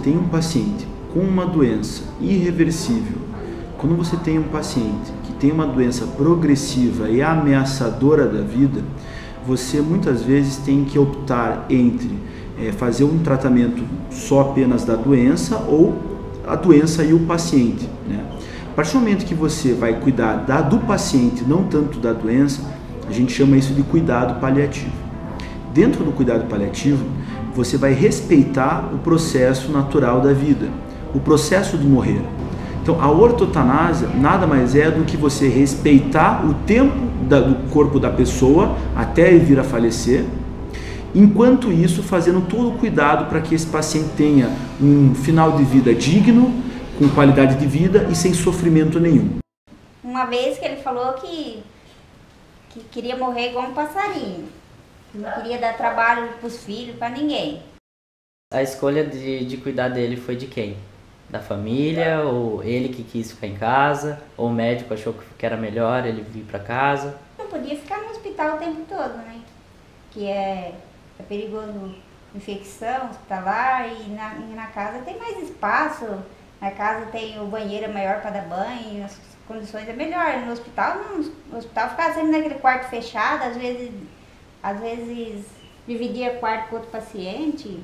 tem um paciente com uma doença irreversível, quando você tem um paciente que tem uma doença progressiva e ameaçadora da vida, você muitas vezes tem que optar entre fazer um tratamento só apenas da doença ou a doença e o paciente, né? A partir do momento que você vai cuidar do paciente, não tanto da doença, a gente chama isso de cuidado paliativo. Dentro do cuidado paliativo, você vai respeitar o processo natural da vida, o processo de morrer. Então, a ortotanásia nada mais é do que você respeitar o tempo do corpo da pessoa até ele vir a falecer, enquanto isso fazendo todo o cuidado para que esse paciente tenha um final de vida digno, com qualidade de vida e sem sofrimento nenhum. Uma vez que ele falou que queria morrer igual um passarinho, não queria dar trabalho para os filhos, para ninguém. A escolha de cuidar dele foi de quem? Da família, ou ele que quis ficar em casa, ou o médico achou que era melhor ele vir para casa? Não podia ficar no hospital o tempo todo, né? Que é perigoso infecção hospitalar e na casa tem mais espaço. Na casa tem o banheiro maior para dar banho, as condições é melhor. No hospital não, no hospital ficava sempre naquele quarto fechado, às vezes dividia quarto com outro paciente.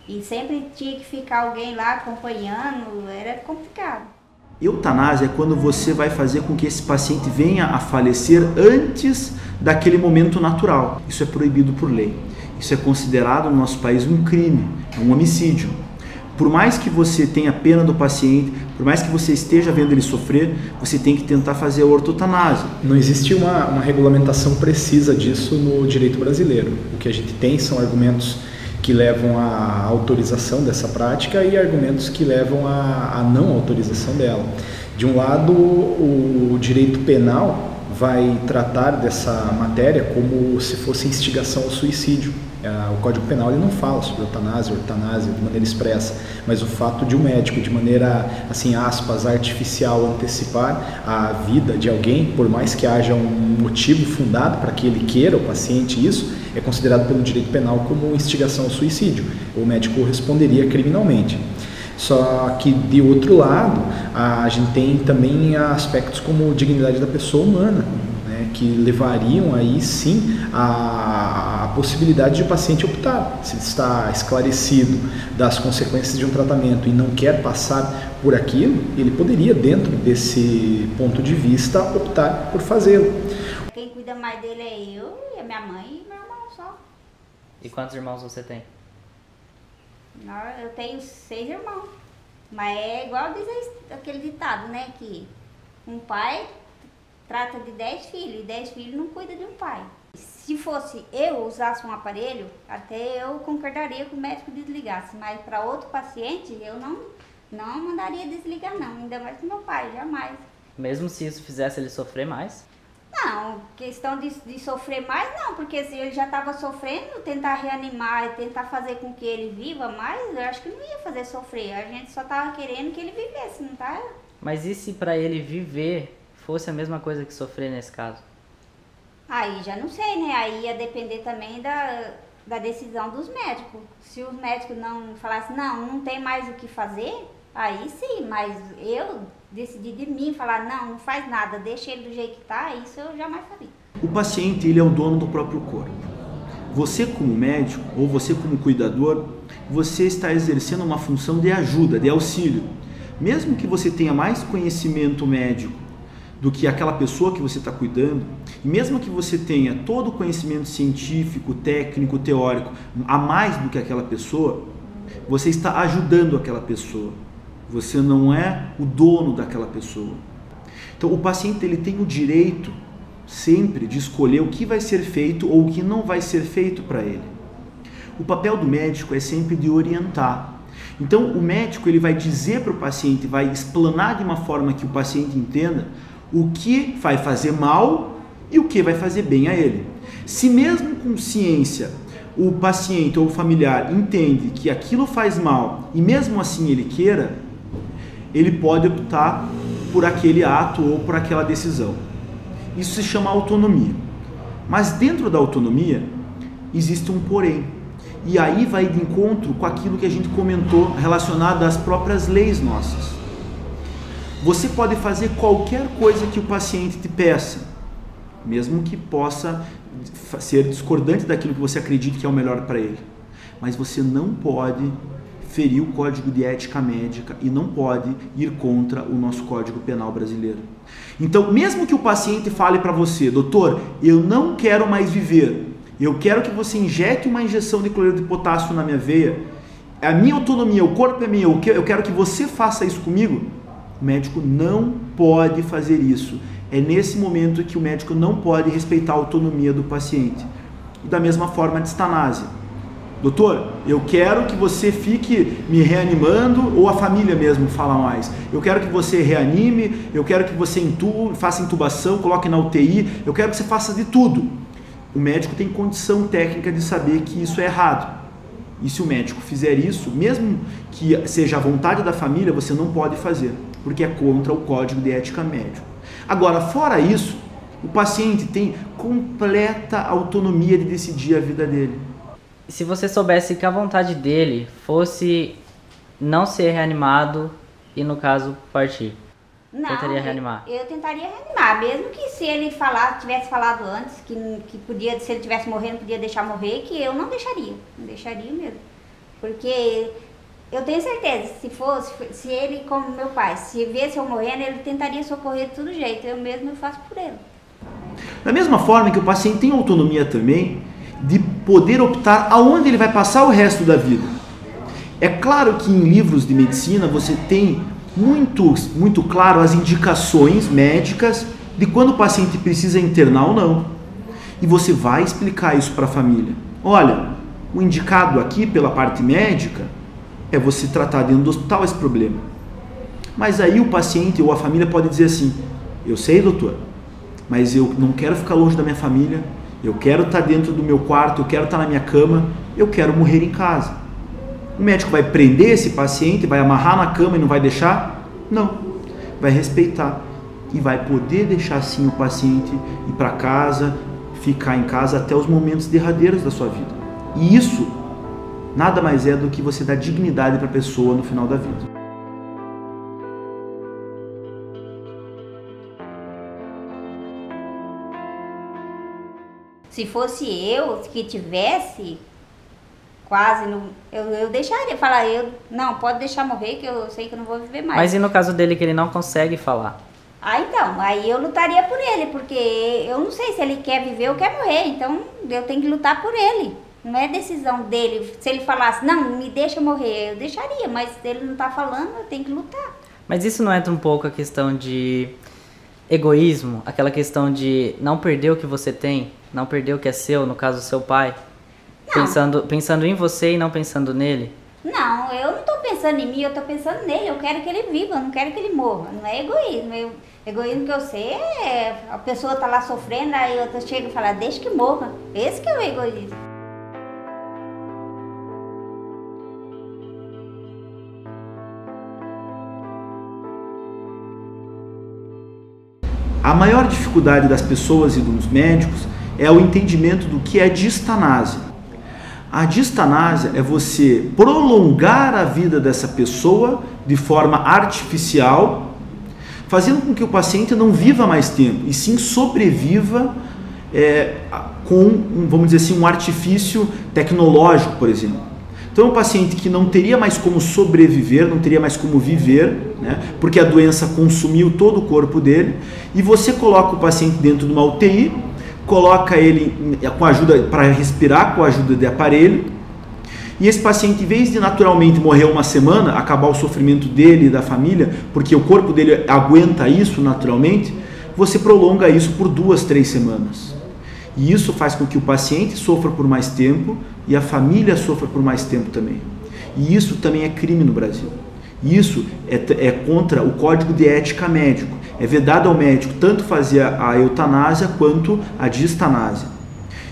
E sempre tinha que ficar alguém lá acompanhando, era complicado. Eutanásia é quando você vai fazer com que esse paciente venha a falecer antes daquele momento natural. Isso é proibido por lei. Isso é considerado no nosso país um crime, um homicídio. Por mais que você tenha pena do paciente, por mais que você esteja vendo ele sofrer, você tem que tentar fazer a ortotanásia. Não existe uma regulamentação precisa disso no direito brasileiro. O que a gente tem são argumentos que levam à autorização dessa prática e argumentos que levam à não autorização dela. De um lado, o direito penal vai tratar dessa matéria como se fosse instigação ao suicídio. O Código Penal ele não fala sobre eutanásia de maneira expressa, mas o fato de um médico, de maneira, assim, aspas, artificial, antecipar a vida de alguém, por mais que haja um motivo fundado para que ele queira, o paciente, isso, é considerado pelo direito penal como instigação ao suicídio. O médico responderia criminalmente. Só que, de outro lado, a gente tem também aspectos como dignidade da pessoa humana, né, que levariam aí sim a possibilidade de o paciente optar. Se está esclarecido das consequências de um tratamento e não quer passar por aquilo, ele poderia, dentro desse ponto de vista, optar por fazê-lo. Quem cuida mais dele é eu e a minha mãe e meu irmão só. E quantos irmãos você tem? Eu tenho 6 irmãos, mas é igual diz aquele ditado, né, que um pai trata de 10 filhos e 10 filhos não cuida de um pai. Se fosse eu usasse um aparelho, até eu concordaria que o médico desligasse, mas para outro paciente eu não mandaria desligar não, ainda mais com meu pai, jamais. Mesmo se isso fizesse ele sofrer mais? Não, questão de sofrer mais não, porque se ele já estava sofrendo, tentar reanimar e tentar fazer com que ele viva mais, eu acho que não ia fazer sofrer, a gente só estava querendo que ele vivesse, não tá? Mas e se para ele viver fosse a mesma coisa que sofrer nesse caso? Aí já não sei, né? Aí ia depender também da decisão dos médicos. Se os médicos não falassem, não tem mais o que fazer, aí sim, mas eu decidi de mim falar, não faz nada, deixa ele do jeito que tá, isso eu jamais faria. O paciente, ele é o dono do próprio corpo. Você como médico, ou você como cuidador, você está exercendo uma função de ajuda, de auxílio. Mesmo que você tenha mais conhecimento médico do que aquela pessoa que você está cuidando, e mesmo que você tenha todo o conhecimento científico, técnico, teórico, a mais do que aquela pessoa, você está ajudando aquela pessoa. Você não é o dono daquela pessoa. Então, o paciente ele tem o direito sempre de escolher o que vai ser feito ou o que não vai ser feito para ele. O papel do médico é sempre de orientar. Então, o médico ele vai dizer para o paciente, vai explanar de uma forma que o paciente entenda o que vai fazer mal e o que vai fazer bem a ele. Se mesmo com ciência o paciente ou o familiar entende que aquilo faz mal e mesmo assim ele queira, ele pode optar por aquele ato ou por aquela decisão. Isso se chama autonomia. Mas dentro da autonomia existe um porém. E aí vai de encontro com aquilo que a gente comentou relacionado às próprias leis nossas. Você pode fazer qualquer coisa que o paciente te peça, mesmo que possa ser discordante daquilo que você acredita que é o melhor para ele. Mas você não pode ferir o Código de Ética Médica e não pode ir contra o nosso Código Penal brasileiro. Então, mesmo que o paciente fale para você, doutor, eu não quero mais viver, eu quero que você injete uma injeção de cloreto de potássio na minha veia, a minha autonomia, o corpo é meu, eu quero que você faça isso comigo, o médico não pode fazer isso. É nesse momento que o médico não pode respeitar a autonomia do paciente. E da mesma forma a distanásia. Doutor, eu quero que você fique me reanimando, ou a família mesmo fala mais. Eu quero que você reanime, eu quero que você faça intubação, coloque na UTI, eu quero que você faça de tudo. O médico tem condição técnica de saber que isso é errado. E se o médico fizer isso, mesmo que seja a vontade da família, você não pode fazer, porque é contra o Código de Ética Médica. Agora, fora isso, o paciente tem completa autonomia de decidir a vida dele. Se você soubesse que a vontade dele fosse não ser reanimado e, no caso, partir, tentaria reanimar? Eu tentaria reanimar, mesmo que se ele tivesse falado antes, que podia, se ele tivesse morrendo, podia deixar morrer, que eu não deixaria mesmo. Porque eu tenho certeza, se ele, como meu pai, se visse eu morrendo, ele tentaria socorrer de todo jeito, eu mesmo faço por ele. Da mesma forma que o paciente tem autonomia também de poder optar aonde ele vai passar o resto da vida. É claro que em livros de medicina você tem muito claro as indicações médicas de quando o paciente precisa internar ou não. E você vai explicar isso para a família. Olha, o indicado aqui pela parte médica é você tratar dentro do hospital esse problema. Mas aí o paciente ou a família pode dizer assim, eu sei, doutor, mas eu não quero ficar longe da minha família, eu quero estar dentro do meu quarto, eu quero estar na minha cama, eu quero morrer em casa. O médico vai prender esse paciente, vai amarrar na cama e não vai deixar? Não. Vai respeitar e vai poder deixar sim o paciente ir para casa, ficar em casa até os momentos derradeiros da sua vida. E isso nada mais é do que você dar dignidade para a pessoa no final da vida. Se fosse eu que tivesse quase, eu deixaria, não, pode deixar morrer que eu sei que eu não vou viver mais. Mas e no caso dele que ele não consegue falar? Então, aí eu lutaria por ele, porque eu não sei se ele quer viver ou quer morrer, então eu tenho que lutar por ele. Não é decisão dele, se ele falasse, não, me deixa morrer, eu deixaria, mas se ele não tá falando, eu tenho que lutar. Mas isso não entra um pouco a questão de egoísmo, aquela questão de não perder o que você tem, não perder o que é seu, no caso seu pai, pensando em você e não pensando nele? Não, eu não estou pensando em mim, eu estou pensando nele, eu quero que ele viva, eu não quero que ele morra, não é egoísmo. Egoísmo que eu sei é a pessoa tá lá sofrendo, aí eu chego e falo, deixa que morra, esse que é o egoísmo. A maior dificuldade das pessoas e dos médicos é o entendimento do que é distanásia. A distanásia é você prolongar a vida dessa pessoa de forma artificial, fazendo com que o paciente não viva mais tempo, e sim sobreviva com, vamos dizer assim, um artifício tecnológico, por exemplo. Então é um paciente que não teria mais como sobreviver, não teria mais como viver, né, porque a doença consumiu todo o corpo dele, e você coloca o paciente dentro de uma UTI, coloca ele com ajuda para respirar, com a ajuda de aparelho, e esse paciente, em vez de naturalmente morrer uma semana, acabar o sofrimento dele e da família, porque o corpo dele aguenta isso naturalmente, você prolonga isso por 2, 3 semanas. E isso faz com que o paciente sofra por mais tempo e a família sofra por mais tempo também. E isso também é crime no Brasil. Isso é contra o Código de Ética Médico. É vedado ao médico tanto fazer a eutanásia quanto a distanásia.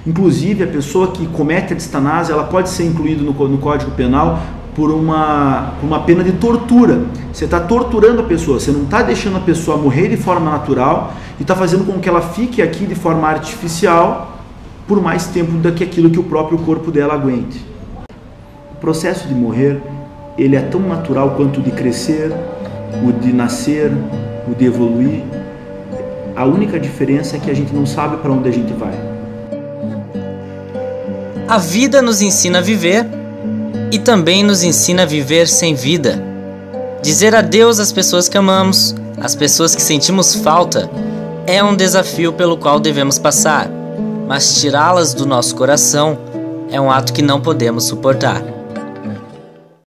Inclusive, a pessoa que comete a distanásia, ela pode ser incluída no Código Penal por uma pena de tortura. Você está torturando a pessoa, você não está deixando a pessoa morrer de forma natural e está fazendo com que ela fique aqui de forma artificial por mais tempo do que aquilo que o próprio corpo dela aguente. processo de morrer, ele é tão natural quanto o de crescer, o de nascer, o de evoluir. A única diferença é que a gente não sabe para onde a gente vai. A vida nos ensina a viver e também nos ensina a viver sem vida. Dizer adeus às pessoas que amamos, às pessoas que sentimos falta, é um desafio pelo qual devemos passar, mas tirá-las do nosso coração é um ato que não podemos suportar.